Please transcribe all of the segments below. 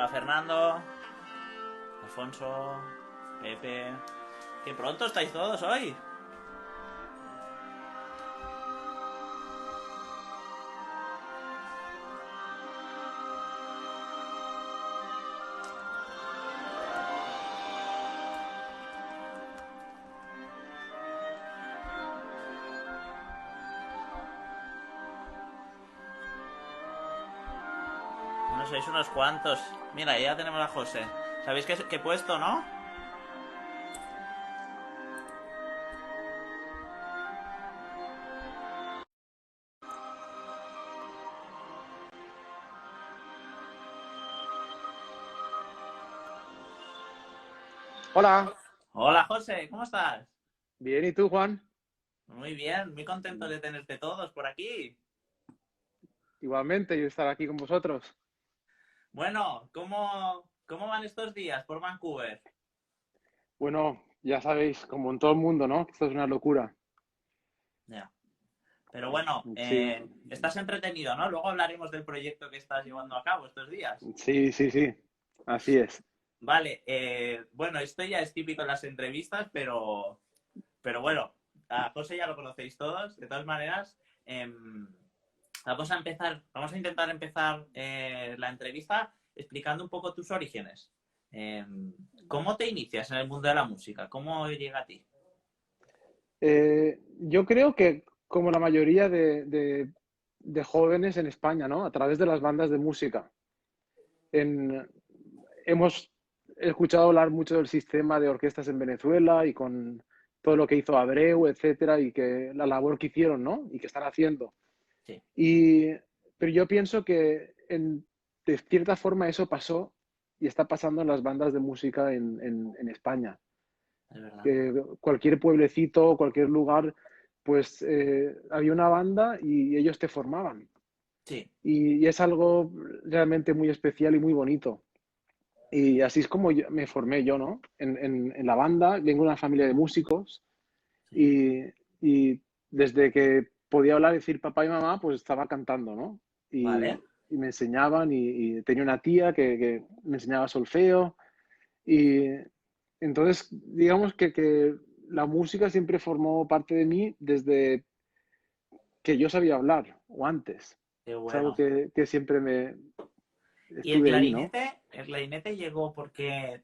Hola Fernando, Alfonso, Pepe. ¡Qué pronto estáis todos hoy! Bueno, sois unos cuantos. Mira, ya tenemos a José. ¿Sabéis qué he puesto, no? Hola, Hola José, ¿cómo estás? bien, ¿y tú, Juan? Muy bien, muy contento de tenerte todos por aquí. Igualmente, yo estar aquí con vosotros. Bueno, ¿cómo van estos días por Vancouver? Bueno, ya sabéis, como en todo el mundo, ¿no? Que esto es una locura. Ya. Pero bueno, Sí, estás entretenido, ¿no? Luego hablaremos del proyecto que estás llevando a cabo estos días. sí, así es. Vale, bueno, esto ya es típico en las entrevistas, pero bueno, a José ya lo conocéis todos. De todas maneras, vamos a intentar empezar la entrevista explicando un poco tus orígenes. ¿Cómo te inicias en el mundo de la música? ¿Cómo llega a ti? Yo creo que, como la mayoría de jóvenes en España, ¿no? A través de las bandas de música. En- Hemos escuchado hablar mucho del sistema de orquestas en Venezuela y con todo lo que hizo Abreu, etcétera, y que la labor que hicieron, ¿no? Y que están haciendo. Sí, Y, pero yo pienso que de cierta forma eso pasó y está pasando en las bandas de música en España. es verdad. Que cualquier pueblecito, cualquier lugar, pues había una banda y ellos te formaban. Sí, Y es algo realmente muy especial y muy bonito. Y así es como me formé yo, ¿no? En la banda, vengo de una familia de músicos sí. y, y desde que podía hablar y decir papá y mamá, pues estaba cantando, ¿no? Y, Vale. y me enseñaban y tenía una tía que me enseñaba solfeo y entonces digamos que la música siempre formó parte de mí desde que yo sabía hablar o antes. Qué Es algo bueno. que siempre me ¿Y el estuve ahí, ¿no? clarinete? ¿El clarinete llegó porque,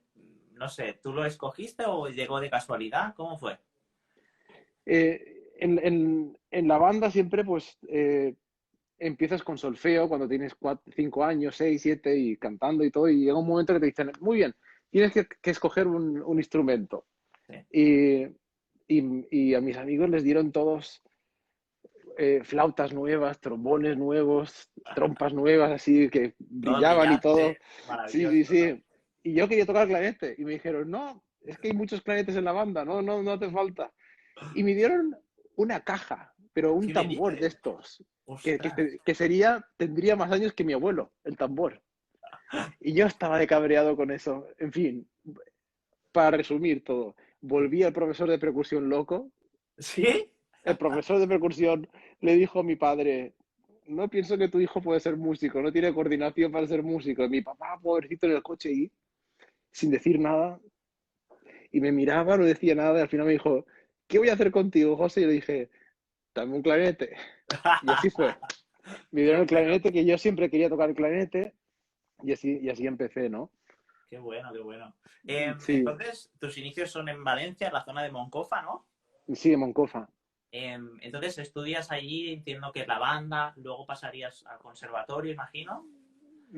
no sé, tú lo escogiste o llegó de casualidad? ¿Cómo fue? En la banda siempre pues empiezas con solfeo cuando tienes 5 años, 6, 7 y cantando y todo, y llega un momento que te dicen, muy bien, tienes que escoger un instrumento. Sí. Y, y a mis amigos les dieron todos flautas nuevas, trombones nuevos, trompas nuevas, así que Todo brillaban y todo. brillante, Sí. maravilloso, ¿no? Y yo quería tocar clarinete y me dijeron, no, es que hay muchos clarinetes en la banda, no te falta. Y me dieron una caja, pero un ¿Qué me tambor de dices? estos, Ostras. que sería, tendría más años que mi abuelo, el tambor. Y yo estaba de cabreado con eso. En fin, para resumir todo, volví al profesor de percusión loco. ¿Sí? El profesor de percusión le dijo a mi padre, no pienso que tu hijo puede ser músico, no tiene coordinación para ser músico. Y mi papá, pobrecito, en el coche y sin decir nada, y me miraba, no decía nada, y al final me dijo, ¿qué voy a hacer contigo, José? Y le dije, dame un clarinete. Y así fue. Me Qué dieron el bueno, clarinete, que yo siempre quería tocar el clarinete, y así empecé, ¿no? qué bueno, qué bueno. Sí, Entonces, tus inicios son en Valencia, en la zona de Moncofa, ¿no? sí, de Moncofa. Entonces, estudias allí, entiendo que es la banda, luego pasarías al conservatorio, imagino.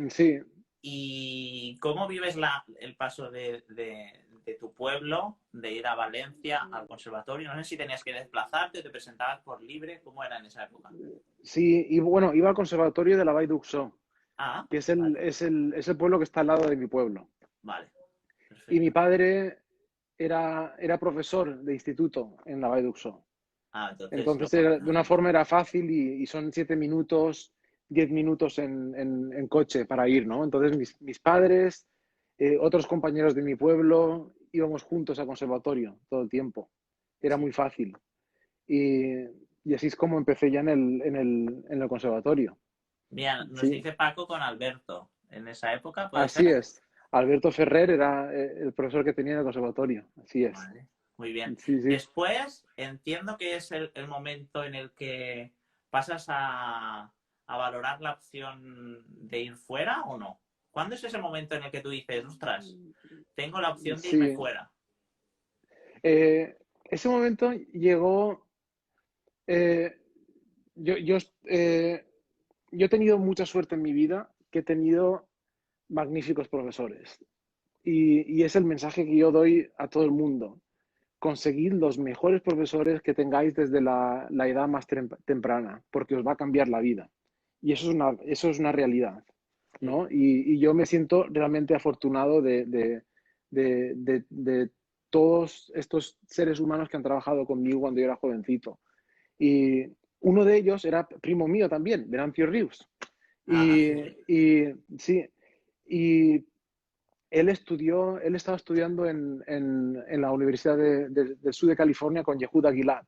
Sí, ¿Y cómo vives el paso de tu pueblo, de ir a Valencia al conservatorio? No sé si tenías que desplazarte o te presentabas por libre, ¿cómo era en esa época? sí, y bueno, iba al conservatorio de la Vall d'Uixó, Ah, que es vale, el pueblo que está al lado de mi pueblo. vale, Y mi perfecto. padre era profesor de instituto en la Vall d'Uixó. Ah, entonces lo Entonces, de conoces una bien. forma era fácil y son 7 minutos, 10 minutos en coche para ir, ¿no? Entonces, mis padres, otros compañeros de mi pueblo, íbamos juntos al conservatorio todo el tiempo. Era Sí. muy fácil. Y, y así es como empecé ya en el conservatorio. Mira, nos Sí, dice Paco con Alberto. en esa época, ¿puede ser? Así es. Alberto Ferrer era el profesor que tenía en el conservatorio. Así es. Vale, muy bien. Sí, sí. Después entiendo que es el momento en el que pasas a valorar la opción de ir fuera o no. ¿Cuándo es ese momento en el que tú dices, ostras, tengo la opción de irme Sí. fuera? Ese momento llegó. eh, yo, yo, eh, yo he tenido mucha suerte en mi vida, que he tenido magníficos profesores. Y es el mensaje que yo doy a todo el mundo. Conseguid los mejores profesores que tengáis desde la edad más temprana, porque os va a cambiar la vida. Y eso es una realidad, Sí. ¿no? Y yo me siento realmente afortunado de todos estos seres humanos que han trabajado conmigo cuando yo era jovencito. Y uno de ellos era primo mío también, Venancio Rius. Ah, Y, sí. y sí, y él estaba estudiando en la Universidad del Sur de California con Yehuda Gilad.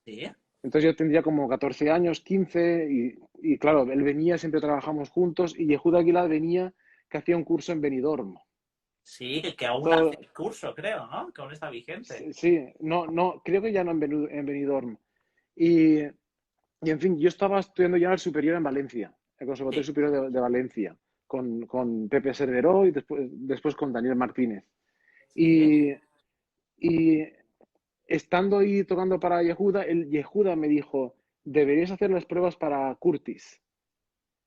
Sí. Entonces yo tendría como 14 años, 15, y claro, él venía, siempre trabajamos juntos, y Yehuda Gilad venía, que hacía un curso en Benidorm. Sí, que aún hace Todo, el curso, creo, ¿no? Que aún está vigente. sí, no, no, creo que ya no en Benidorm. Y, y en fin, yo estaba estudiando ya el superior en Valencia, el Conservatorio Sí, Superior de Valencia, con Pepe Cerveró y después con Daniel Martínez. sí. Y, y estando ahí tocando para Yehuda, el Yehuda me dijo, deberías hacer las pruebas para Curtis.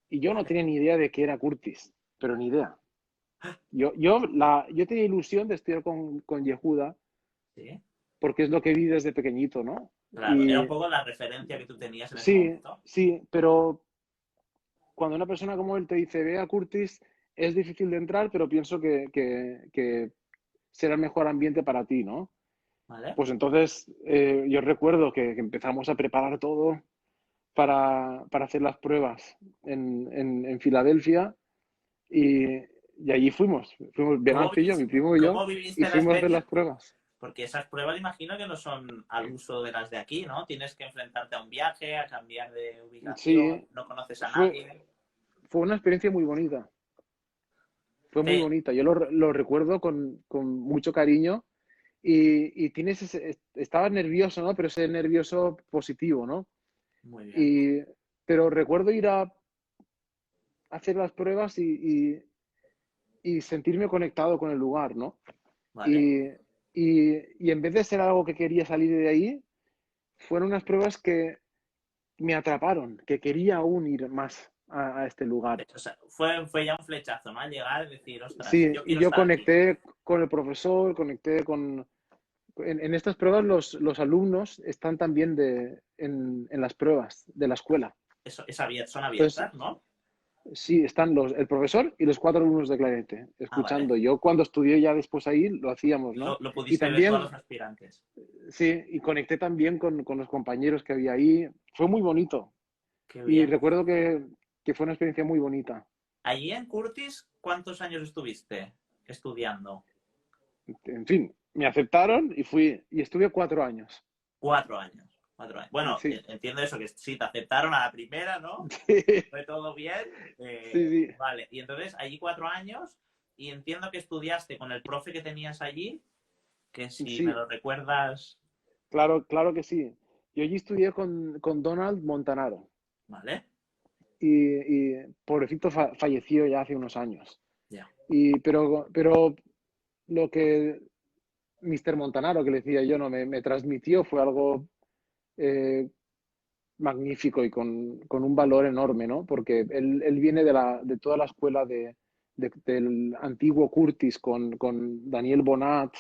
Y yo no Vale. tenía ni idea de qué era Curtis, pero ni idea. Yo tenía ilusión de estudiar con Yehuda Sí. porque es lo que vi desde pequeñito, ¿no? Claro, era un Y poco la referencia que tú tenías en ese sí, momento. sí, pero cuando una persona como él te dice, ve a Curtis, es difícil de entrar, pero pienso que será el mejor ambiente para ti, ¿no? ¿Vale? Pues entonces yo recuerdo que empezamos a preparar todo para hacer las pruebas en Filadelfia y allí fuimos ¿Cómo Venancio y yo, mi viviste, primo y yo, cómo y viviste la fuimos a hacer las experiencia? pruebas. Porque esas pruebas imagino que no son al uso de las de aquí, ¿no? Tienes que enfrentarte a un viaje, a cambiar de ubicación, Sí, no conoces a fue, nadie. fue una experiencia muy bonita, fue muy Sí, bonita. Yo lo recuerdo con mucho cariño y tienes estaba nervioso, ¿no? Pero ese nervioso positivo, ¿no? muy bien. Y, pero recuerdo ir a hacer las pruebas y sentirme conectado con el lugar, ¿no? Vale. Y, y en vez de ser algo que quería salir de ahí, fueron unas pruebas que me atraparon, que quería aún ir más a este lugar. O sea, fue ya un flechazo, ¿no? Al llegar y decir, ostras, Sí, yo y quiero yo estar aquí. conecté con el profesor, conecté con... En estas pruebas los alumnos están también en las pruebas de la escuela. Eso, son Entonces, abiertas, ¿no? sí, están el profesor y los cuatro alumnos de clarinete, Ah, vale. escuchando. Yo cuando estudié ya después ahí lo hacíamos, ¿no? Lo Y pudiste ver tú a también, los aspirantes. sí, y conecté también con los compañeros que había ahí. Fue muy bonito. Qué Y bien. recuerdo que fue una experiencia muy bonita. Allí en Curtis, ¿cuántos años estuviste estudiando? En fin, me aceptaron y fui, y estuve 4 años. 4 años. 4 años. Bueno, Sí, entiendo eso, que sí, te aceptaron a la primera, ¿no? sí, Fue todo bien. sí, sí, Vale, y entonces allí 4 años y entiendo que estudiaste con el profe que tenías allí, que si me sí, lo recuerdas, claro, claro que sí. Yo allí estudié con Donald Montanaro ¿vale? y pobrecito falleció ya hace unos años. Ya. Pero lo que Mr. Montanaro, que le decía yo, no me transmitió fue algo eh, magnífico y con un valor enorme, ¿no? Porque él viene de toda la escuela del antiguo Curtis con Daniel Bonat,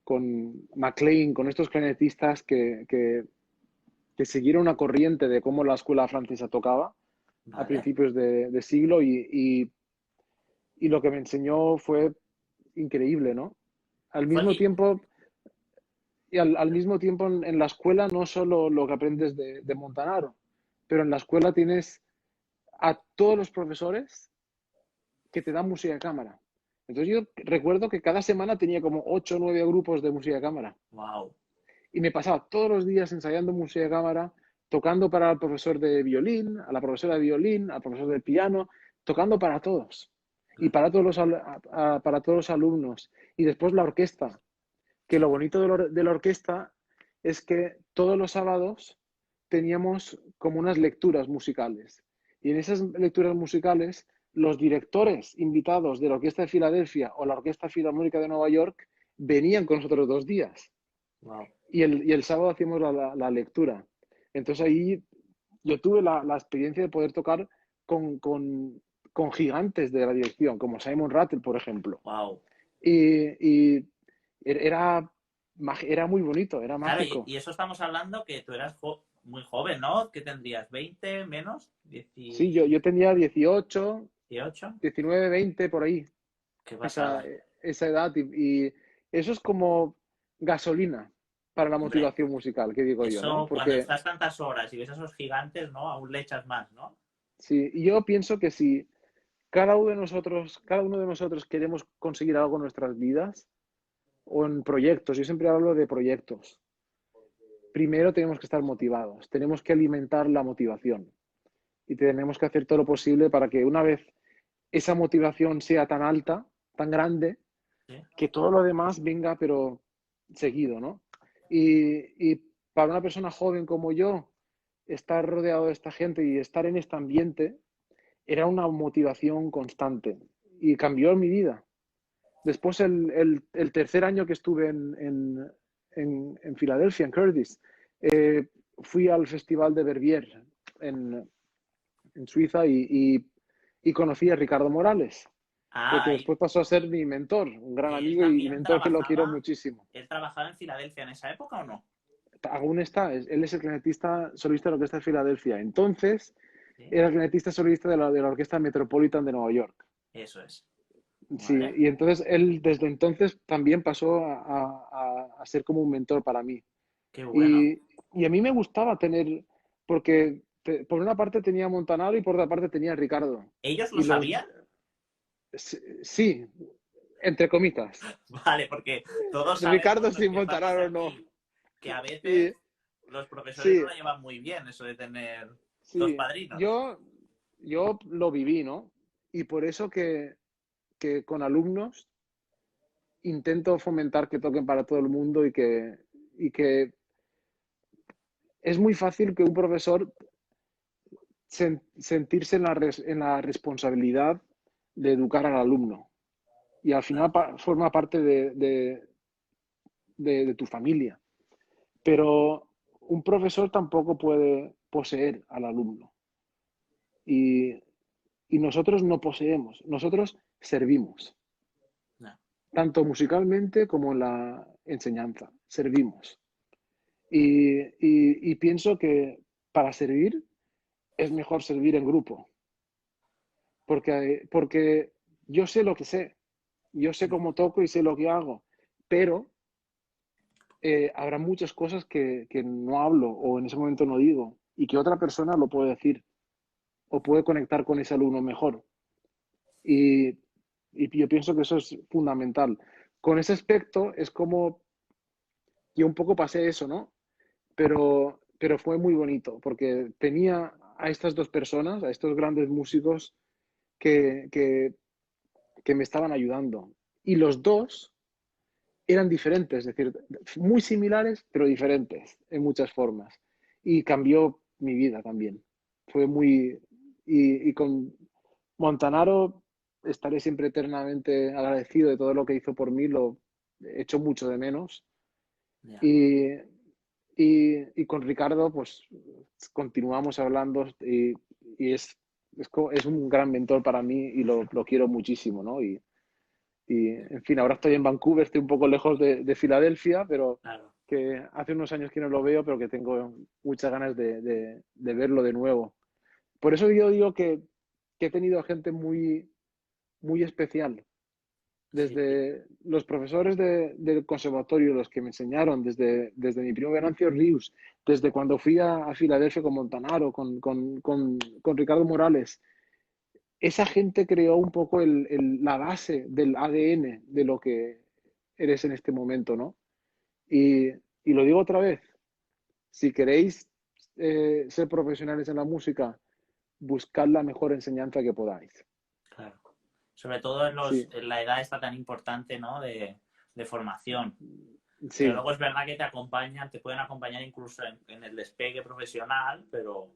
con McLean, con estos clarinetistas que siguieron una corriente de cómo la escuela francesa tocaba a Vale. principios de siglo y lo que me enseñó fue increíble, ¿no? Al Fue, mismo tiempo, al mismo tiempo en la escuela no solo lo que aprendes de Montanaro, pero en la escuela tienes a todos los profesores que te dan música de cámara. Entonces yo recuerdo que cada semana tenía como 8 o 9 grupos de música de cámara wow. y me pasaba todos los días ensayando música de cámara, tocando para el profesor de violín, a la profesora de violín, al profesor de piano, tocando para todos. y para todos para todos los alumnos. Y después la orquesta, que lo bonito de la orquesta es que todos los sábados teníamos como unas lecturas musicales. Y en esas lecturas musicales, los directores invitados de la Orquesta de Filadelfia o la Orquesta Filarmónica de Nueva York venían con nosotros 2 días. Wow. Y el sábado hacíamos la lectura. Entonces ahí yo tuve la experiencia de poder tocar con gigantes de la dirección, como Simon Rattle, por ejemplo. Wow. Y era, era muy bonito, era Claro, mágico. y eso estamos hablando que tú eras muy joven, ¿no? ¿Qué tendrías? ¿20 menos? Sí, yo tenía 18, ¿18? 19, 20 por ahí, Qué esa, pasada. esa edad. Y eso es como gasolina para la Hombre, motivación musical, que digo yo, ¿no? eso cuando Porque estás tantas horas y ves a esos gigantes, ¿no? Aún le echas más, ¿no? sí, y yo pienso que si cada uno de nosotros queremos conseguir algo en nuestras vidas o en proyectos, yo siempre hablo de proyectos. Primero tenemos que estar motivados, tenemos que alimentar la motivación y tenemos que hacer todo lo posible para que una vez esa motivación sea tan alta, tan grande, Sí. que todo lo demás venga, pero seguido, ¿no? Y para una persona joven como yo, estar rodeado de esta gente y estar en este ambiente era una motivación constante y cambió mi vida. Después, el tercer año que estuve en Filadelfia, en Curtis, fui al Festival de Verbier en Suiza y conocí a Ricardo Morales, Ah, que después pasó a ser mi mentor, un gran él amigo y también mentor que lo quiero trabajaba, muchísimo. él trabajaba en Filadelfia en esa época o no? Aún está, él es el clarinetista solista de la Orquesta de Filadelfia. Entonces, Sí, era el clarinetista solista de la Orquesta Metropolitan de Nueva York. eso es. Sí, Vale. y entonces él desde entonces también pasó a ser como un mentor para mí. Qué bueno. Y a mí me gustaba tener, porque por una parte tenía a Montanaro y por otra parte tenía a Ricardo. ¿Ellos lo Y los, sabían? sí, entre comitas. Vale, porque todos sabemos Ricardo los sin que estamos Montanaro no. aquí que a veces Y los profesores no sí, lo llevan muy bien, eso de tener dos sí, padrinos. yo lo viví, ¿no? Y por eso que con alumnos intento fomentar que toquen para todo el mundo y que es muy fácil que un profesor sentirse en la responsabilidad de educar al alumno y al final Claro. forma parte de tu familia. Pero un profesor tampoco puede poseer al alumno y, y nosotros no poseemos, nosotros servimos, No, tanto musicalmente como en la enseñanza, servimos. Y pienso que para servir es mejor servir en grupo, porque yo sé lo que sé, yo sé cómo toco y sé lo que hago, pero habrá muchas cosas que no hablo o en ese momento no digo y que otra persona lo puede decir o puede conectar con ese alumno mejor. Y, y yo pienso que eso es fundamental. Con ese aspecto es como yo un poco pasé eso, ¿no? Pero fue muy bonito porque tenía a estas dos personas, a estos grandes músicos que, que, que me estaban ayudando. Y los dos eran diferentes, es decir, muy similares, pero diferentes en muchas formas. Y cambió mi vida también. Fue muy... Y con Montanaro estaré siempre eternamente agradecido de todo lo que hizo por mí, lo echo mucho de menos. ya. Y, y con Ricardo, pues continuamos hablando y es un gran mentor para mí y lo quiero muchísimo, ¿no? En fin, ahora estoy en Vancouver, estoy un poco lejos de Filadelfia, pero Claro. que hace unos años que no lo veo, pero que tengo muchas ganas de verlo de nuevo. Por eso yo digo que he tenido gente muy, muy especial, Sí, sí. desde los profesores del conservatorio, los que me enseñaron, desde mi primo Venancio Rius, desde cuando fui a Filadelfia con Montanaro, con Ricardo Morales. Esa gente creó un poco la base del ADN de lo que eres en este momento, ¿no? Y, y lo digo otra vez, si queréis ser profesionales en la música, buscad la mejor enseñanza que podáis. Claro. Sobre todo sí, en la edad esta tan importante, ¿no? De formación. Que sí, luego es verdad que te acompañan, te pueden acompañar incluso en el despegue profesional, pero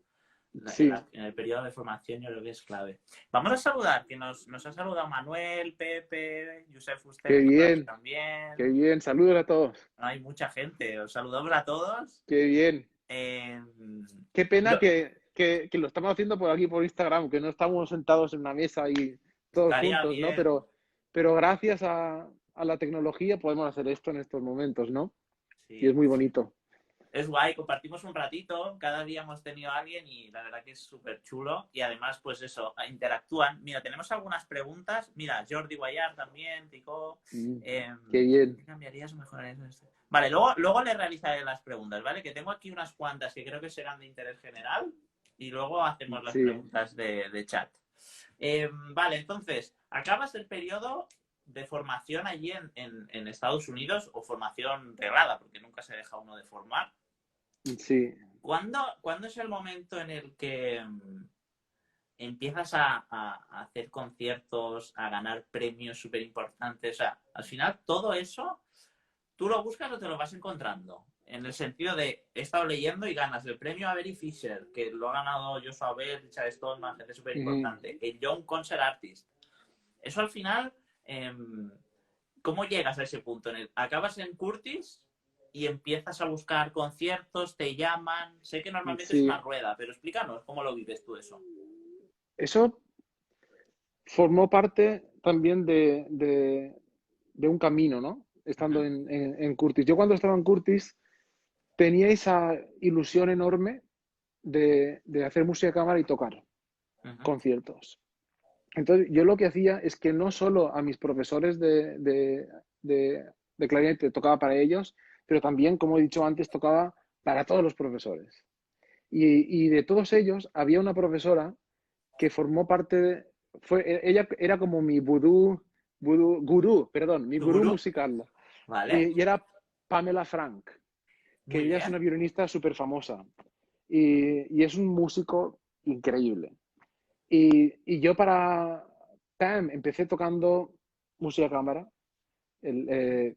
sí. en el periodo de formación yo creo que es clave. Vamos a saludar, que nos ha saludado Manuel, Pepe, Josef Qué Fuster por aquí bien, qué también. bien. Saludos a todos. Hay mucha gente. Os saludamos a todos. Qué bien. Eh, Qué pena yo que lo estamos haciendo por aquí, por Instagram, que no estamos sentados en una mesa y todos estaría juntos, ¿no? bien. Pero gracias a la tecnología podemos hacer esto en estos momentos, ¿no? Y es Sí. muy bonito. Es guay, compartimos un ratito, cada día hemos tenido a alguien y la verdad que es súper chulo y además pues eso, interactúan. Mira, tenemos algunas preguntas, mira, Jordi Guayar también, Tico, Mm, eh, qué bien. ¿qué cambiarías o mejorarías en esto? Vale, luego le realizaré las preguntas, ¿vale? Que tengo aquí unas cuantas que creo que serán de interés general y luego hacemos las Sí. preguntas de chat. Vale, entonces, acabas el periodo de formación allí en Estados Unidos o formación reglada, porque nunca se deja uno de formar. Sí, ¿Cuándo es el momento en el que empiezas a hacer conciertos, a ganar premios súper importantes? O sea, al final todo eso, ¿tú lo buscas o te lo vas encontrando? En el sentido de, he estado leyendo y ganas el premio Avery Fisher, que lo ha ganado Joshua Bell, Richard Stallman, gente súper ujú. importante, el Young Concert Artist. Eso al final, ¿cómo llegas a ese punto? Acabas en Curtis y empiezas a buscar conciertos, te llaman. Sé que normalmente es una Sí. rueda, pero explícanos cómo lo vives tú eso. Eso formó parte también de un camino, ¿no? Uh -huh, Estando en Curtis. Yo cuando estaba en Curtis tenía esa ilusión enorme de hacer música de cámara y tocar uh -huh. conciertos. Entonces, yo lo que hacía es que no solo a mis profesores de clarinete tocaba para ellos, pero también, como he dicho antes, tocaba para todos los profesores. Y de todos ellos había una profesora que formó parte ella era como mi gurú, perdón, mi ¿Tu gurú gurú? musical. Vale, Y era Pamela Frank, que muy ella es bien. una violinista súper famosa y es un músico increíble. Y yo para Pam empecé tocando música de cámara, el,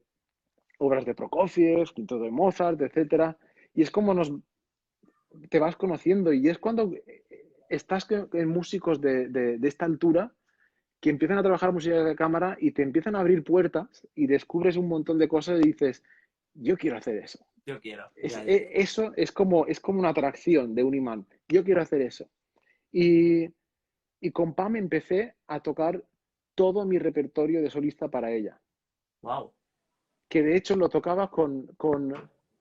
obras de Prokofiev, quinto de Mozart, etcétera. Y es como te vas conociendo y es cuando estás en músicos de esta altura que empiezan a trabajar música de cámara y te empiezan a abrir puertas y descubres un montón de cosas y dices, yo quiero hacer eso. Yo quiero, ya, ya. Eso es como una atracción de un imán. Yo quiero hacer eso. Y, y con Pam empecé a tocar todo mi repertorio de solista para ella, Wow. que de hecho lo tocaba con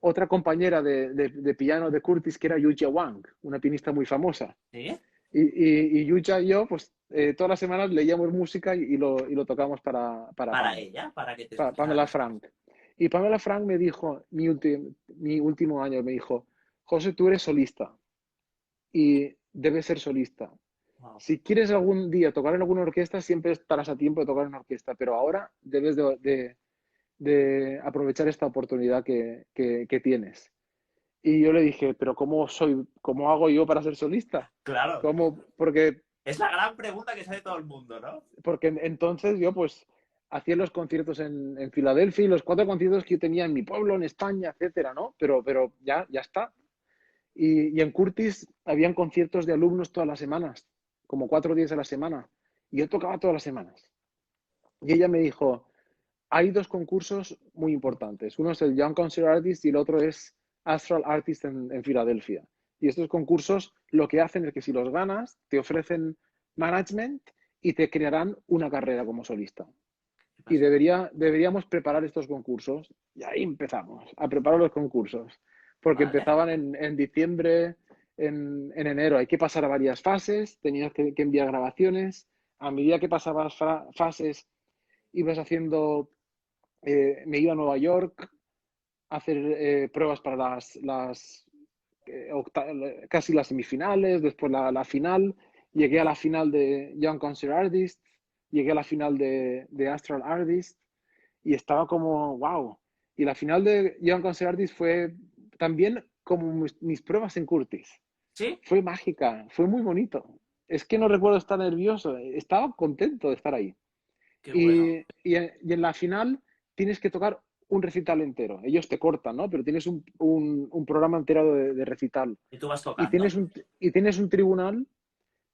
otra compañera de piano de Curtis, que era Yuja Wang, una pianista muy famosa. ¿Sí? Y Yuja y yo, pues todas las semanas leíamos música y lo tocamos para Para Pam, ella, para que te Pamela escuchara. Frank. Y Pamela Frank me dijo, mi último año, me dijo, José, tú eres solista y debes ser solista. Wow. Si quieres algún día tocar en alguna orquesta, siempre estarás a tiempo de tocar en una orquesta, pero ahora debes de aprovechar esta oportunidad que tienes. Y yo le dije, pero ¿cómo hago yo para ser solista? Claro. ¿Cómo? Es la gran pregunta que sabe todo el mundo, ¿no? Porque entonces yo pues hacía los conciertos en Filadelfia y los 4 conciertos que yo tenía en mi pueblo, en España, etcétera, ¿no? Pero ya está. Y en Curtis habían conciertos de alumnos todas las semanas, como 4 días a la semana. Y yo tocaba todas las semanas. Y ella me dijo, hay 2 concursos muy importantes. Uno es el Young Concert Artist y el otro es Astral Artist en Filadelfia. Y estos concursos lo que hacen es que si los ganas, te ofrecen management y te crearán una carrera como solista. ¿Qué Y pasa? deberíamos preparar estos concursos. Y ahí empezamos a preparar los concursos. Porque Vale. empezaban en diciembre, en enero. Hay que pasar a varias fases, tenías que enviar grabaciones. A medida que pasabas fases, ibas haciendo, me iba a Nueva York a hacer pruebas para casi las semifinales, después la final. Llegué a la final de Young Concert Artist, llegué a la final de Astral Artist y estaba como, wow. Y la final de Young Concert Artist fue también como mis pruebas en Curtis. ¿Sí? Fue mágica, fue muy bonito. Es que no recuerdo estar nervioso, estaba contento de estar ahí. qué bueno. Y en la final tienes que tocar un recital entero. Ellos te cortan, ¿no? Pero tienes un programa entero de recital. Y tú vas Y tocando. tienes un tribunal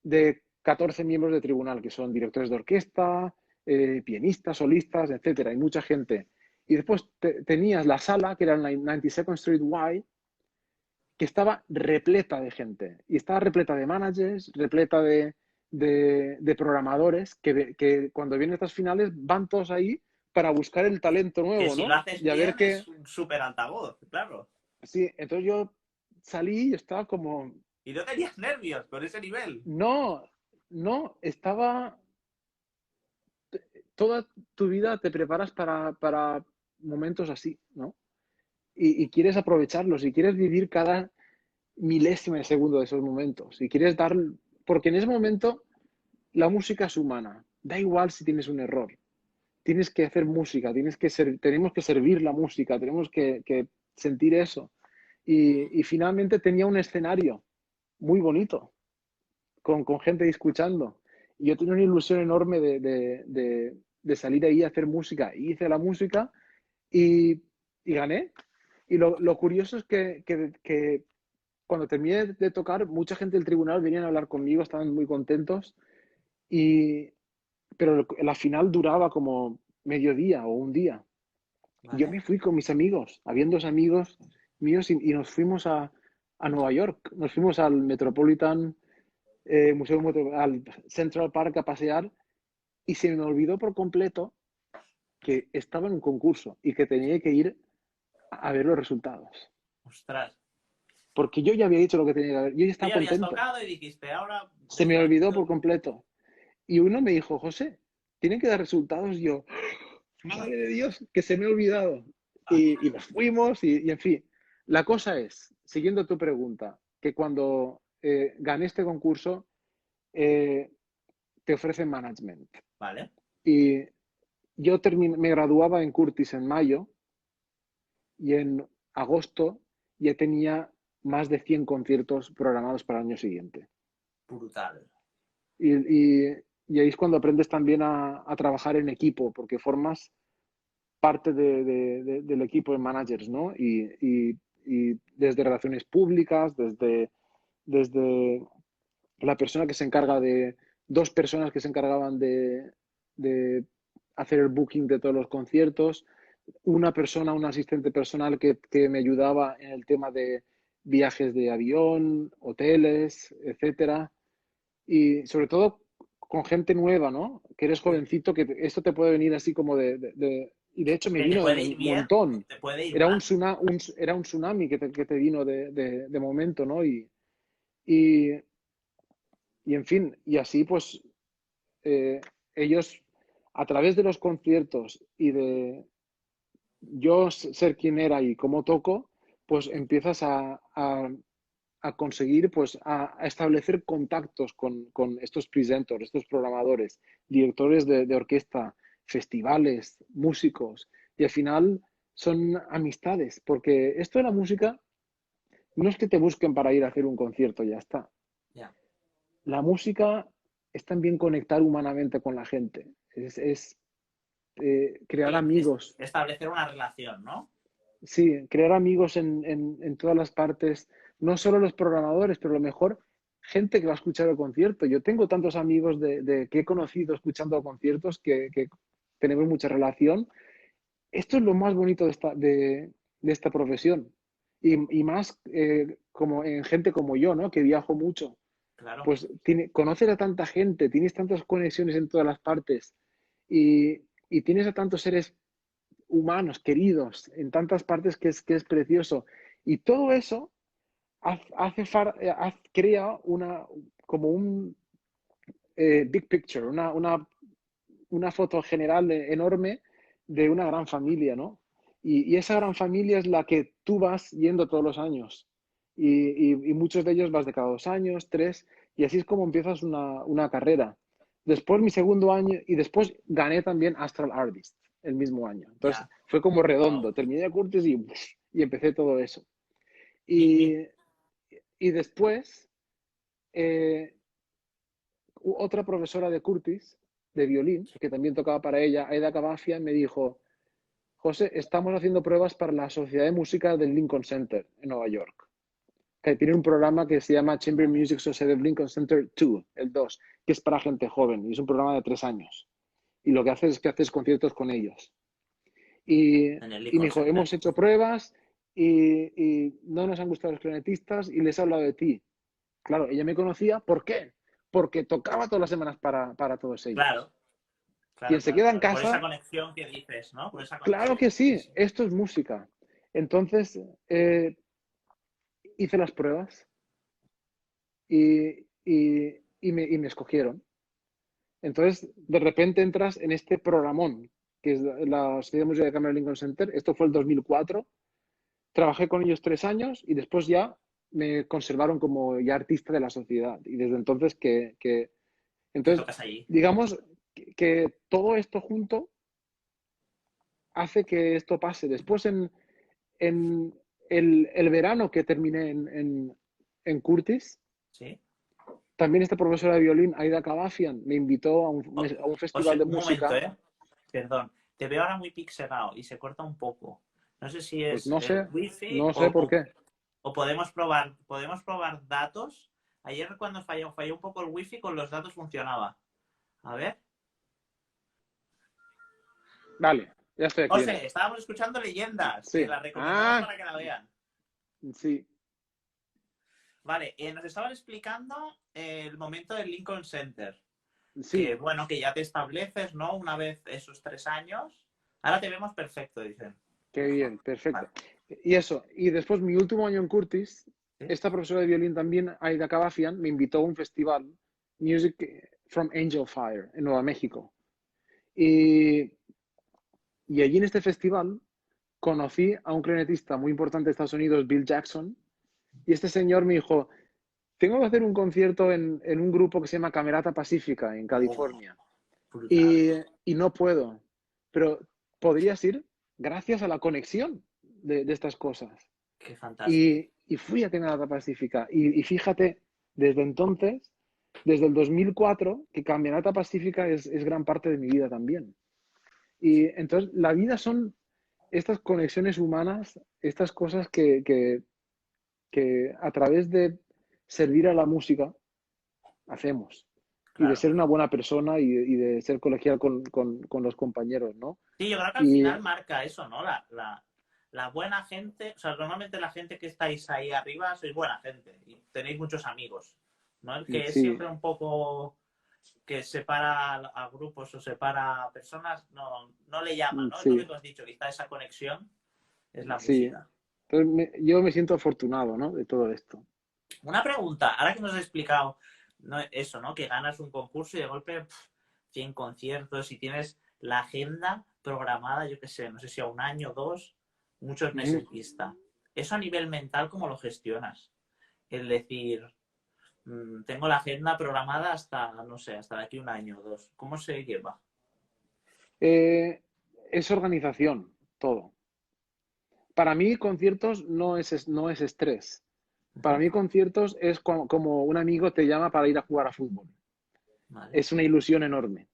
de 14 miembros de tribunal, que son directores de orquesta, pianistas, solistas, etcétera. Hay mucha gente. Y después tenías la sala, que era el 92nd Street Y, que estaba repleta de gente. Y estaba repleta de managers, repleta de programadores, que cuando vienen estas finales van todos ahí para buscar el talento Que nuevo, si lo ¿no? haces Y a ver bien qué. es un súper altavoz, claro. Sí, entonces yo salí y estaba como. Y no tenías nervios con ese nivel. No, no, estaba. Toda tu vida te preparas para momentos así, ¿no? Y quieres aprovecharlos y quieres vivir cada milésima de segundo de esos momentos. Y quieres dar. Porque en ese momento la música es humana. Da igual si tienes un error. Tienes que hacer música, tenemos que servir la música, tenemos que sentir eso. Y finalmente tenía un escenario muy bonito, con gente escuchando. Y yo tenía una ilusión enorme de salir ahí a hacer música. Y hice la música y gané. Y lo curioso es que cuando terminé de tocar, mucha gente del tribunal venían a hablar conmigo, estaban muy contentos. Y, pero la final duraba como mediodía o un día. Yo ¿Vale? me fui con mis amigos, habían dos amigos míos y nos fuimos a Nueva York. Nos fuimos al Metropolitan al Central Park a pasear y se me olvidó por completo que estaba en un concurso y que tenía que ir a ver los resultados. Ostras. Porque yo ya había dicho lo que tenía que ver. Yo ya Tú estaba ya habías contento. tocado y dijiste, ahora Se me olvidó por desconecto. completo. Y uno me dijo, José, tienen que dar resultados. Y yo, madre de Dios, que se me ha olvidado. Y nos fuimos y, en fin. La cosa es, siguiendo tu pregunta, que cuando gané este concurso, eh, te ofrecen management. Vale. Y yo me graduaba en Curtis en mayo y en agosto ya tenía más de 100 conciertos programados para el año siguiente. Brutal. Y ahí es cuando aprendes también a trabajar en equipo, porque formas parte del equipo de managers, ¿no? Y desde relaciones públicas, desde la persona que se encarga dos personas que se encargaban de hacer el booking de todos los conciertos, una persona, un asistente personal que me ayudaba en el tema de viajes de avión, hoteles, etcétera. Y sobre todo con gente nueva, ¿no? Que eres Sí. jovencito, que esto te puede venir así como y de hecho me Que te vino de puede ir un bien o montón. te puede ir Era un, mal. era un tsunami que te vino de momento, ¿no? Y, y en fin, y así pues eh, ellos, a través de los conciertos y de yo ser quien era y cómo toco, pues empiezas a conseguir, pues a establecer contactos con estos presenters, estos programadores, directores de orquesta, festivales, músicos, y al final son amistades, porque esto de la música no es que te busquen para ir a hacer un concierto, ya está. Ya. La música es también conectar humanamente con la gente, crear Sí, amigos. establecer una relación, ¿no? Sí, crear amigos en todas las partes, no solo los programadores, pero a lo mejor gente que va a escuchar el concierto. Yo tengo tantos amigos que he conocido escuchando conciertos que tenemos mucha relación. Esto es lo más bonito de esta profesión. Y más como en gente como yo, ¿no? Que viajo mucho. Claro. Pues conoces a tanta gente, tienes tantas conexiones en todas las partes y tienes a tantos seres humanos, queridos, en tantas partes que es precioso. Y todo eso crea como un big picture, una foto general enorme de una gran familia, ¿no? Y esa gran familia es la que tú vas yendo todos los años. Y muchos de ellos vas de cada 2 años, tres, y así es como empiezas una carrera. Después mi segundo año, y después gané también Astral Artist el mismo año. Entonces Ya. fue como Wow. redondo. Terminé de Curtis y empecé todo eso. Mi, Y, y después, eh, otra profesora de Curtis de violín, que también tocaba para ella, Aida Cavafian, me dijo, José, estamos haciendo pruebas para la Sociedad de Música del Lincoln Center en Nueva York, que tiene un programa que se llama Chamber Music Society of Lincoln Center 2, el 2, que es para gente joven, y es un programa de 3 años. Y lo que haces es que haces conciertos con ellos. Y En el me Lincoln dijo, Center. hemos hecho pruebas y no nos han gustado los clarinetistas y les he hablado de ti. Claro, ella me conocía, ¿por qué? Porque tocaba todas las semanas para todos ellos. Claro, claro, Quien se claro, queda en claro. Por esa casa, conexión que dices, ¿no? Por esa claro conexión. que Sí, sí, sí. esto es música. Entonces, hice las pruebas y me escogieron. Entonces, de repente entras en este programón, que es la Sociedad de Música de Cámara Lincoln Center. Esto fue el 2004. Trabajé con ellos 3 años y después ya me conservaron como ya artista de la sociedad. Y desde entonces Que entonces, tocas allí. digamos que todo esto junto hace que esto pase. Después en el verano que terminé en Curtis, ¿Sí? también esta profesora de violín, Aida Cavafian, me invitó a un festival José, de un momento, música. ¿eh? Perdón. Te veo ahora muy pixelado y se corta un poco. No sé si Pues es no el sé, wifi no sé por qué. o podemos probar datos. Ayer cuando falló un poco el wifi, con los datos funcionaba. A ver. Vale, ya estoy aquí de José, nuevo. estábamos escuchando Leyendas, que Sí. la recomendamos Ah, para que la vean. sí, Vale, nos estaban explicando el momento del Lincoln Center. Que sí. bueno, que ya te estableces, ¿no? Una vez esos 3 años. Ahora te vemos perfecto, dicen. Qué bien, Vale. perfecto. Y eso, y después mi último año en Curtis, ¿Sí? esta profesora de violín también, Aida Cavafian, me invitó a un festival, Music from Angel Fire, en Nueva México. Y, y allí en este festival conocí a un clarinetista muy importante de Estados Unidos, Bill Jackson, y este señor me dijo, tengo que hacer un concierto en un grupo que se llama Camerata Pacífica, en Oh, California, brutal. y no puedo, pero podrías ir gracias a la conexión de estas cosas. Qué fantástico. Y fui a Camerata Pacífica. Y fíjate, desde entonces, desde el 2004, que Camerata Pacífica es gran parte de mi vida también. Y entonces, la vida son estas conexiones humanas, estas cosas que a través de servir a la música hacemos. Y de Claro. ser una buena persona y de ser colegial con los compañeros, ¿no? Sí, yo creo que al Y final marca eso, ¿no? La buena gente, o sea, normalmente la gente que estáis ahí arriba sois buena gente y tenéis muchos amigos, ¿no? El que es sí, siempre un poco que separa a grupos o separa a personas, no le llama, ¿no? Es lo que sí, tú has dicho, quizá esa conexión es la sí. música. Entonces yo me siento afortunado, ¿no? De todo esto. Una pregunta, ahora que nos has explicado eso, ¿no? Que ganas un concurso y de golpe 100 conciertos y tienes la agenda programada, yo qué sé, no sé si a un año, dos, muchos Ujú. meses vista. Eso a nivel mental, ¿cómo lo gestionas? Es decir, tengo la agenda programada hasta, no sé, hasta de aquí un año o dos. ¿Cómo se lleva? Eh, es organización, todo. Para mí, conciertos no es estrés. Para Ujú. mí, conciertos es como un amigo te llama para ir a jugar a fútbol. Vale. Es una ilusión enorme.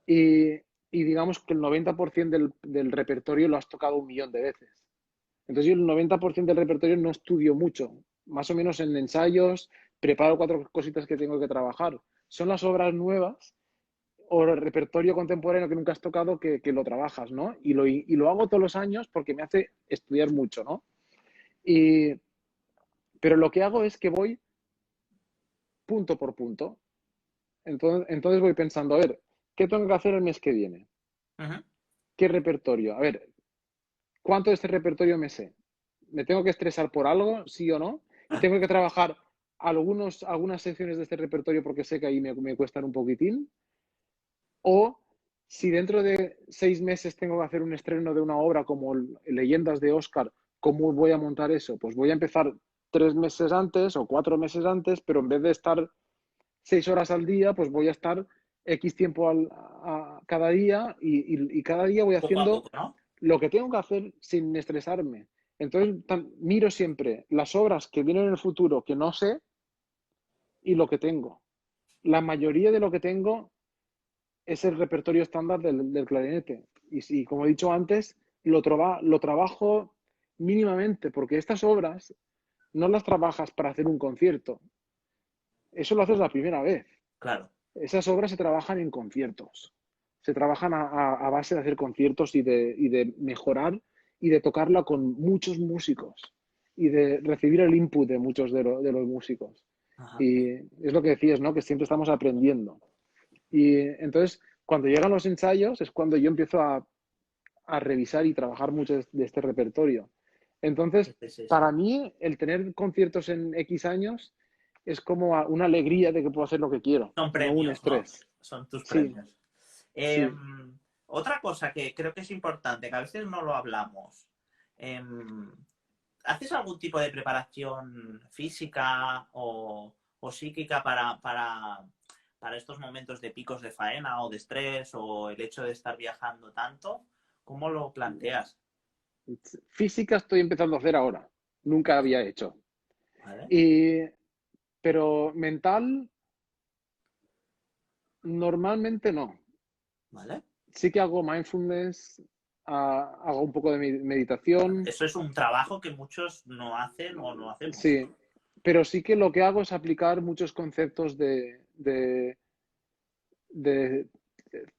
Y digamos que el 90% del repertorio lo has tocado 1 millón de veces. Entonces yo el 90% del repertorio no estudio mucho, más o menos en ensayos, preparo 4 cositas que tengo que trabajar. Son las obras nuevas o el repertorio contemporáneo que nunca has tocado que lo trabajas, ¿no? Y lo hago todos los años porque me hace estudiar mucho, ¿no? Y, pero lo que hago es que voy punto por punto. Entonces voy pensando, a ver, ¿qué tengo que hacer el mes que viene? Ujú. ¿Qué repertorio? A ver, ¿cuánto de este repertorio me sé? ¿Me tengo que estresar por algo, sí o no? Y tengo que trabajar algunas secciones de este repertorio porque sé que ahí me cuestan un poquitín. O si dentro de 6 meses tengo que hacer un estreno de una obra como Leyendas de Oscar, ¿cómo voy a montar eso? Pues voy a empezar 3 meses antes o 4 meses antes, pero en vez de estar 6 horas al día, pues voy a estar X tiempo cada día y cada día voy Poco a haciendo poco, ¿no? lo que tengo que hacer sin estresarme. Entonces, miro siempre las obras que vienen en el futuro que no sé y lo que tengo. La mayoría de lo que tengo es el repertorio estándar del clarinete. Y como he dicho antes, lo trabajo mínimamente, porque estas obras no las trabajas para hacer un concierto. Eso lo haces la primera vez. Claro. Esas obras se trabajan en conciertos. Se trabajan a base de hacer conciertos y de mejorar y de tocarla con muchos músicos y de recibir el input de muchos de los músicos. Ajá. Y es lo que decías, ¿no? Que siempre estamos aprendiendo. Y entonces, cuando llegan los ensayos, es cuando yo empiezo a revisar y trabajar mucho de este repertorio. Entonces, Sí, sí, sí. para mí, el tener conciertos en X años es como una alegría de que puedo hacer lo que quiero, Son no un premios, ¿no? estrés. Son tus Sí, premios. sí. Otra cosa que creo que es importante, que a veces no lo hablamos. em, ¿Haces algún tipo de preparación física o psíquica para estos momentos de picos de faena o de estrés o el hecho de estar viajando tanto? ¿Cómo lo planteas? Física estoy empezando a hacer ahora. Nunca había hecho. ¿Vale? Y, pero mental, normalmente no. ¿Vale? Sí que hago mindfulness, hago un poco de meditación, Eso es un trabajo que muchos no hacen o no hacemos. sí, pero sí que lo que hago es aplicar muchos conceptos de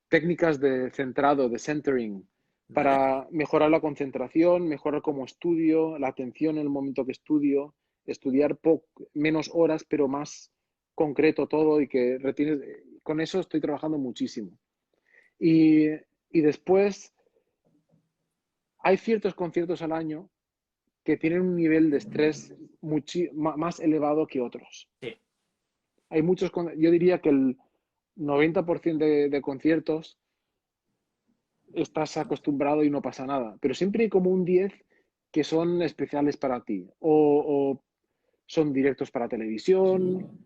técnicas de centrado, de centering, ¿Vale? para mejorar la concentración, mejorar cómo estudio, la atención en el momento que estudio, estudiar menos horas, pero más concreto todo y que retienes. Con eso estoy trabajando muchísimo. Y, y después hay ciertos conciertos al año que tienen un nivel de estrés más elevado que otros. Sí. Hay muchos, yo diría que el 90% de conciertos estás acostumbrado y no pasa nada, pero siempre hay como un 10 que son especiales para ti o son directos para televisión,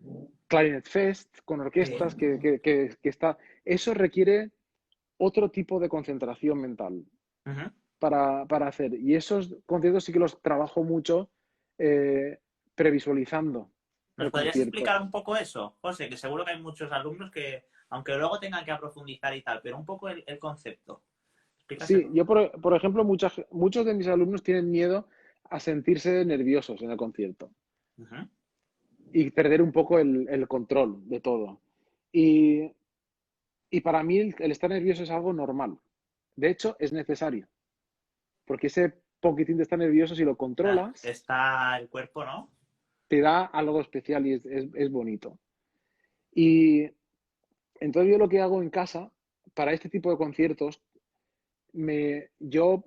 Clarinet Fest con Sí. orquestas que está... Eso requiere otro tipo de concentración mental Ujú. para hacer. Y esos conciertos sí que los trabajo mucho eh, previsualizando ¿Nos el podrías concierto. explicar un poco eso, José? Que seguro que hay muchos alumnos que, aunque luego tengan que profundizar y tal, pero un poco el concepto. Sí, Explícaselo. yo por ejemplo, muchos de mis alumnos tienen miedo a sentirse nerviosos en el concierto Ujú. y perder un poco el control de todo. Y, y para mí el estar nervioso es algo normal. De hecho, es necesario, porque ese poquitín de estar nervioso, si lo controlas, Está el cuerpo, ¿no? te da algo especial y es bonito. Y entonces yo lo que hago en casa, para este tipo de conciertos, me, yo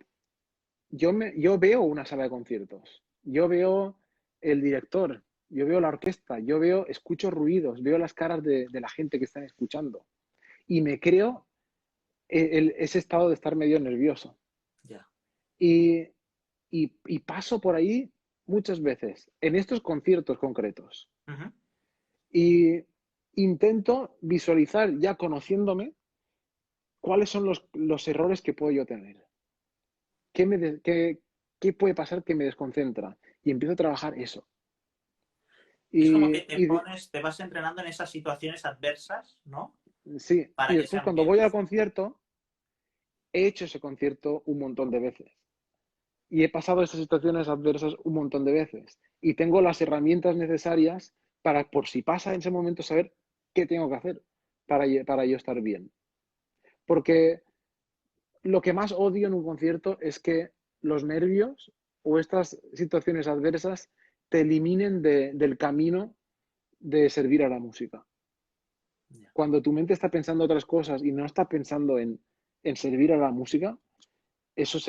veo una sala de conciertos, yo veo el director, yo veo la orquesta, escucho ruidos, veo las caras de la gente que están escuchando y me creo ese estado de estar medio nervioso. Ya. Y, y paso por ahí muchas veces, en estos conciertos concretos. Ujú. Y intento visualizar, ya conociéndome, cuáles son los errores que puedo yo tener. ¿Qué puede pasar que me desconcentra? Y empiezo a trabajar eso. Es como que Y, te y pones, te vas entrenando en esas situaciones adversas, ¿no? sí, y Para que después sean cuando voy al menos. concierto, he hecho ese concierto un montón de veces. Y he pasado esas situaciones adversas un montón de veces. Y tengo las herramientas necesarias para, por si pasa en ese momento, saber qué tengo que hacer para yo estar bien. Porque lo que más odio en un concierto es que los nervios o estas situaciones adversas te eliminen del camino de servir a la música. Ya. Cuando tu mente está pensando otras cosas y no está pensando en servir a la música, eso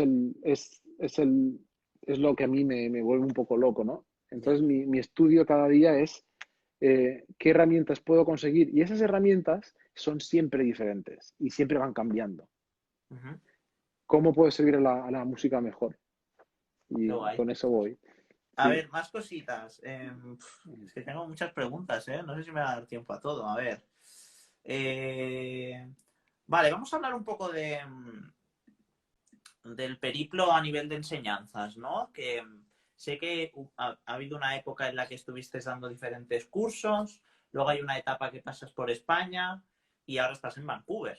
es lo que a mí me vuelve un poco loco, ¿no? Ya. Entonces mi estudio cada día es qué herramientas puedo conseguir y esas herramientas son siempre diferentes y siempre van cambiando. Ujú. ¿Cómo puedo servir a la música mejor? Qué Y guay. con eso voy. A Sí. ver, más cositas. Es que tengo muchas preguntas, ¿eh? No sé si me va a dar tiempo a todo. A ver. Eh, Vale, vamos a hablar un poco del periplo a nivel de enseñanzas, ¿no? Que sé que ha habido una época en la que estuviste dando diferentes cursos, luego hay una etapa que pasas por España y ahora estás en Vancouver.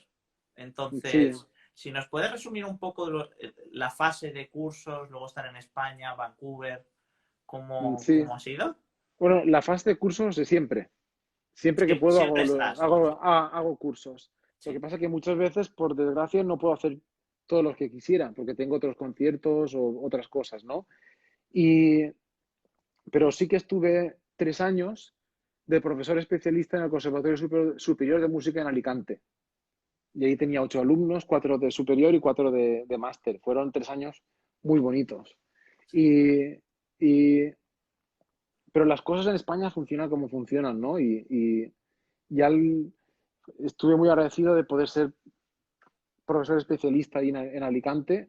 Sí, Entonces, si nos puedes resumir un poco la fase de cursos, luego estar en España, Vancouver, sí. cómo ha sido? Bueno, la fase de cursos de siempre. Siempre que Sí, puedo siempre estás. hago cursos. Lo que Sí, pasa es que muchas veces, por desgracia, no puedo hacer todos los que quisiera, porque tengo otros conciertos o otras cosas, ¿no? Y, pero sí que estuve 3 años de profesor especialista en el Conservatorio Superior de Música en Alicante. Y ahí tenía 8 alumnos, 4 de superior y 4 de máster. Fueron 3 años muy bonitos. Y, y, pero las cosas en España funcionan como funcionan, ¿no? Y ya estuve muy agradecido de poder ser profesor especialista ahí en Alicante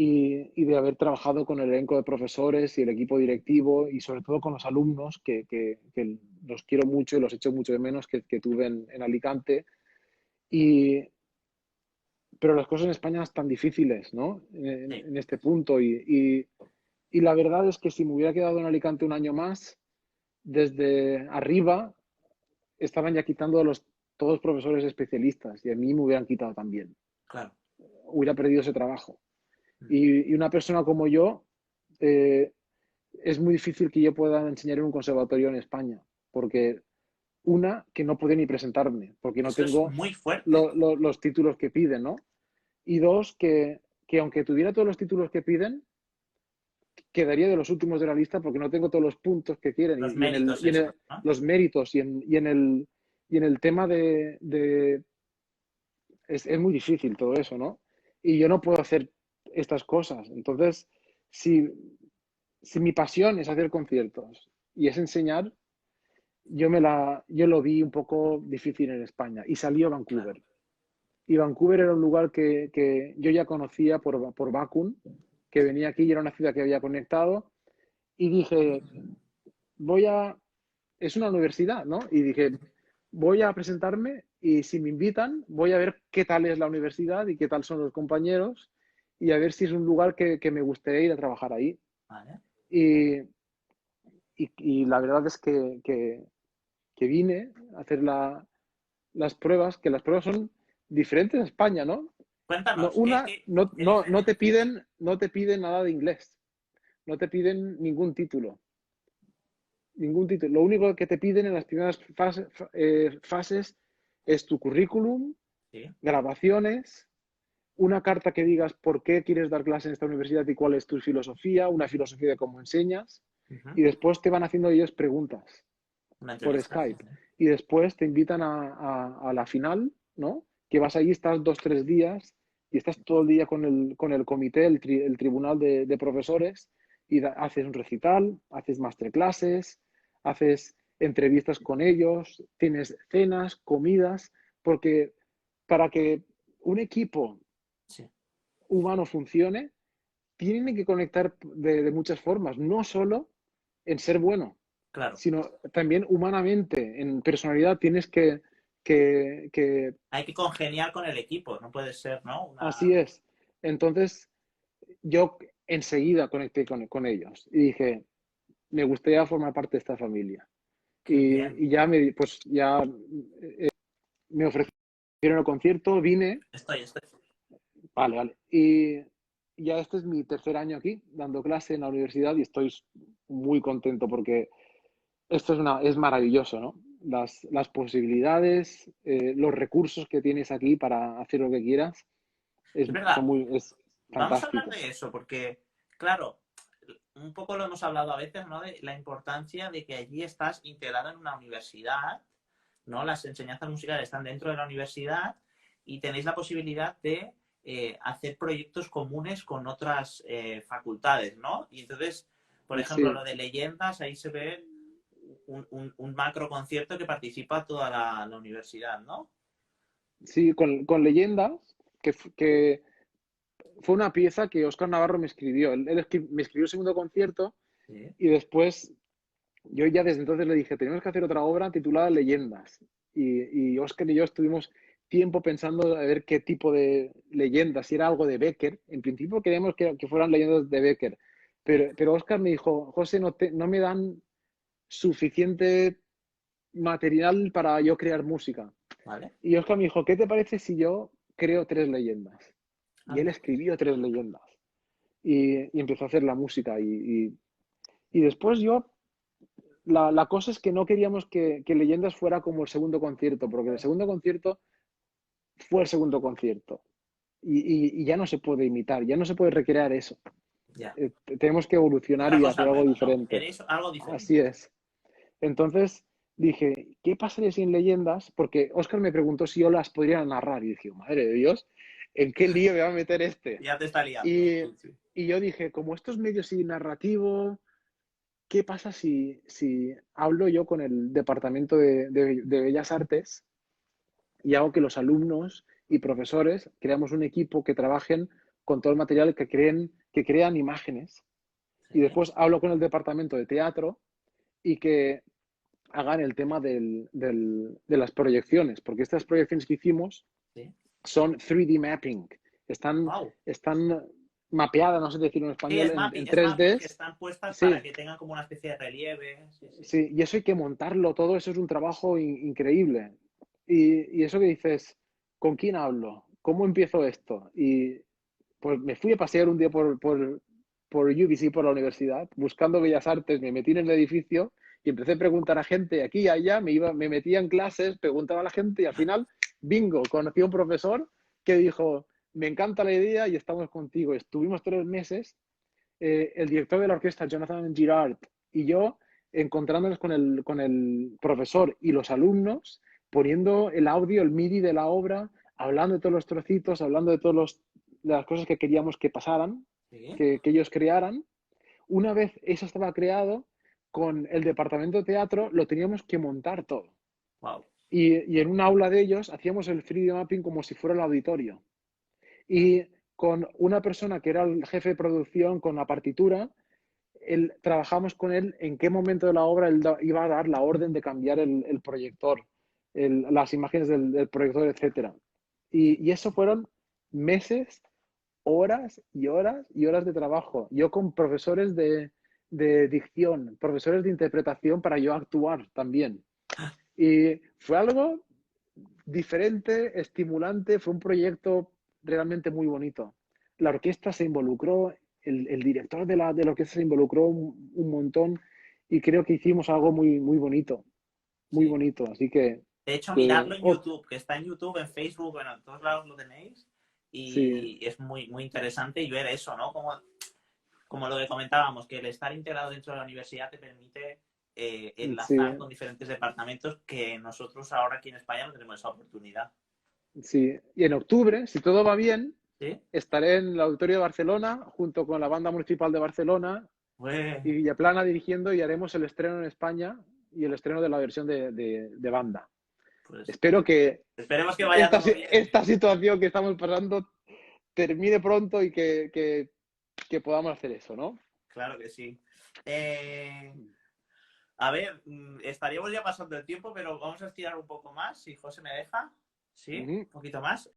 y de haber trabajado con el elenco de profesores y el equipo directivo y sobre todo con los alumnos que los quiero mucho y los echo mucho de menos que tuve en Alicante. Y, pero las cosas en España están difíciles, ¿no? sí. En este punto. Y la verdad es que si me hubiera quedado en Alicante un año más, desde arriba estaban ya quitando a todos los profesores especialistas y a mí me hubieran quitado también. Claro. Hubiera perdido ese trabajo. Y una persona como yo, eh, es muy difícil que yo pueda enseñar en un conservatorio en España, porque que no puedo ni presentarme, porque no Eso es tengo muy fuerte. los títulos que piden, ¿no? Y dos, que aunque tuviera todos los títulos que piden, quedaría de los últimos de la lista porque no tengo todos los puntos que quieren Los méritos estos, ¿no? los méritos y en el tema es muy difícil todo eso, ¿no? Y yo no puedo hacer estas cosas. Entonces, si, si mi pasión es hacer conciertos y es enseñar, yo lo vi un poco difícil en España y salí a Claro. Vancouver. Y Vancouver era un lugar que yo ya conocía por Vacun, que venía aquí y era una ciudad que había conectado. Y dije, voy a, es una universidad, ¿no? Y dije, voy a presentarme y si me invitan, voy a ver qué tal es la universidad y qué tal son los compañeros y a ver si es un lugar que me gustaría ir a trabajar ahí. Vale. Y, y la verdad es que vine a hacer las pruebas, que las pruebas son diferentes a España, ¿no? No, Cuéntanos, ¿qué diferencia? no te piden nada de inglés, no te piden ningún título. Ningún título. Lo único que te piden en las primeras fases es tu currículum, Sí. grabaciones, una carta que digas por qué quieres dar clase en esta universidad y cuál es tu filosofía, una filosofía de cómo enseñas, Ujú. y después te van haciendo ellos preguntas Una por entrevista, sí, Skype. sí. Y después te invitan a la final, ¿no? Que vas allí, estás 2, 3 días y estás todo el día con el comité, el tribunal de profesores, y haces un recital, haces masterclasses, haces entrevistas con ellos, tienes cenas, comidas, porque para que un equipo Sí, humano funcione, tienen que conectar de muchas formas, no solo en ser bueno, claro. sino también humanamente, en personalidad, tienes que Hay que congeniar con el equipo, no puede ser, ¿no? así Una... es. Entonces, yo enseguida conecté con ellos y dije, me gustaría formar parte de esta familia. Qué bien. Y ya me ofrecieron el concierto, vine, Estoy. vale, vale. Y ya este es mi tercer año aquí, dando clase en la universidad y estoy muy contento porque esto es maravilloso, ¿no? Las posibilidades, los recursos que tienes aquí para hacer lo que quieras, Es verdad. es Vamos a hablar fantástico. de eso, porque, claro, un poco lo hemos hablado a veces, ¿no? De la importancia de que allí estás integrado en una universidad, ¿no? Las enseñanzas musicales están dentro de la universidad y tenéis la posibilidad de hacer proyectos comunes con otras facultades, ¿no? Y entonces, por ejemplo, Sí, lo de leyendas, ahí se ve un macro concierto que participa toda la universidad, ¿no? sí, con leyendas, que fue una pieza que Óscar Navarro me escribió. Me escribió el segundo concierto Sí. y después yo ya desde entonces le dije, tenemos que hacer otra obra titulada Leyendas. Y Óscar y yo estuvimos tiempo pensando a ver qué tipo de leyendas, si era algo de Becker. En principio queríamos que fueran leyendas de Becker, Sí. pero Óscar me dijo, José, no me dan suficiente material para yo crear música. ¿Vale? Y Óscar me dijo, ¿qué te parece si yo creo 3 leyendas. Y él escribió 3 leyendas. Y empezó a hacer la música. Y después la cosa es que no queríamos que Leyendas fuera como el segundo concierto, porque el segundo concierto fue el segundo concierto. Y ya no se puede imitar, ya no se puede recrear eso. Ya. Tenemos que evolucionar Otra y cosa hacer algo nueva, ¿no? diferente. Queréis algo Así diferente. es. Entonces dije, ¿qué pasaría sin leyendas? Porque Oscar me preguntó si yo las podría narrar. Y dije, madre de Dios, ¿en qué lío me va a meter este? Ya te está liando. Y, Sí, sí. y yo dije, como esto es medio así narrativo, ¿qué pasa si hablo yo con el Departamento de Bellas Artes y hago que los alumnos y profesores creamos un equipo que trabajen con todo el material que crean imágenes? Y Sí, después hablo con el Departamento de Teatro y que hagan el tema de las proyecciones, porque estas proyecciones que hicimos sí. son 3D mapping, están, Wow. están mapeadas, no sé decirlo en Sí, español, en es mapping 3D. que están puestas para Sí, que tengan como una especie de relieve. Sí, sí. sí, y eso hay que montarlo todo, eso es un trabajo increíble. Y eso que dices, ¿con quién hablo? ¿Cómo empiezo esto? Y pues me fui a pasear un día por UBC, por la universidad, buscando Bellas Artes, me metí en el edificio y empecé a preguntar a gente aquí y allá, me metía en clases, preguntaba a la gente y al final, bingo, conocí a un profesor que dijo, me encanta la idea y estamos contigo. Estuvimos 3 meses, el director de la orquesta, Jonathan Girard, y yo encontrándonos con el profesor y los alumnos, poniendo el audio, el MIDI de la obra, hablando de todos los trocitos, hablando de las cosas que queríamos que pasaran, Sí. que ellos crearan. Una vez eso estaba creado, con el departamento de teatro lo teníamos que montar todo. Wow. Y en un aula de ellos hacíamos el 3D mapping como si fuera el auditorio. Y con una persona que era el jefe de producción, con la partitura, trabajamos con él en qué momento de la obra él iba a dar la orden de cambiar el proyector, las imágenes del proyector, etcétera. Y eso fueron meses, horas y horas y horas de trabajo. Yo con profesores de dicción, profesores de interpretación para yo actuar también. Y fue algo diferente, estimulante, fue un proyecto realmente muy bonito. La orquesta se involucró, el director de la orquesta se involucró un montón y creo que hicimos algo muy, muy bonito, muy Sí. bonito. Así que, De hecho, que miradlo en oh, YouTube, que está en YouTube, en Facebook, bueno, en todos lados lo tenéis. sí, Y es muy, muy interesante y ver eso, ¿no? Como lo que comentábamos, que el estar integrado dentro de la universidad te permite enlazar sí, con diferentes departamentos que nosotros ahora aquí en España no tenemos esa oportunidad. sí. Y en octubre, si todo va bien, ¿Sí? estaré en el Auditorio de Barcelona junto con la Banda Municipal de Barcelona Pues, y Villaplana dirigiendo y haremos el estreno en España y el estreno de la versión de banda. pues Espero que esperemos que vaya todo bien. esta situación que estamos pasando termine pronto y que podamos hacer eso, ¿no? Claro que sí. A ver, estaríamos ya pasando el tiempo, pero vamos a estirar un poco más, si José me deja. Sí, Ujú. un poquito más.